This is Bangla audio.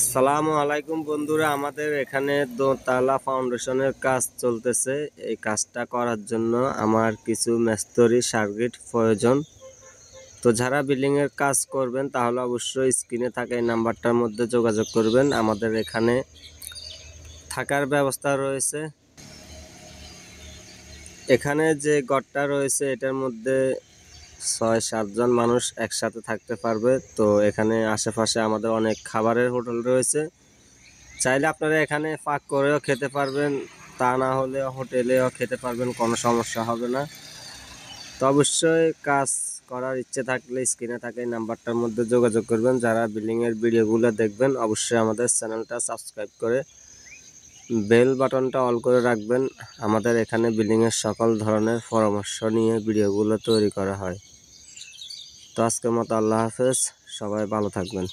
আসসালামু আলাইকুম বন্ধুরা, আমাদের এখানে দোতলা ফাউন্ডেশনের কাজ চলতেছে। এই কাজটা করার জন্য আমার কিছু মিস্ত্রি সার্কিট প্রয়োজন। তো যারা বিল্ডিং এর কাজ করবেন তাহলে অবশ্যই স্ক্রিনে থাকা এই নাম্বারটার মধ্যে যোগাযোগ করবেন। আমাদের এখানে থাকার ব্যবস্থা রয়েছে। এখানে যে ঘরটা রয়েছে এটার মধ্যে ৬-৭ জন মানুষ একসাথে থাকতে পারবে। তো এখানে আশেপাশে আমাদের অনেক খাবারের হোটেল রয়েছে, চাইলে আপনারা এখানে পাক করেও খেতে পারবেন, তা না হলে হোটেলেও খেতে পারবেন, কোনো সমস্যা হবে না। তো অবশ্যই কাজ করার ইচ্ছে থাকলে স্ক্রিনে থাকা এই নাম্বারটার মধ্যে যোগাযোগ করবেন। যারা বিল্ডিংয়ের ভিডিওগুলো দেখবেন অবশ্যই আমাদের চ্যানেলটা সাবস্ক্রাইব করে বেল বাটনটা অল করে রাখবেন। আমাদের এখানে বিল্ডিংয়ের সকল ধরনের পরামর্শ নিয়ে ভিডিওগুলো তৈরি করা হয়। তো আজকের মতো আল্লাহ হাফেজ, সবাই ভালো থাকবেন।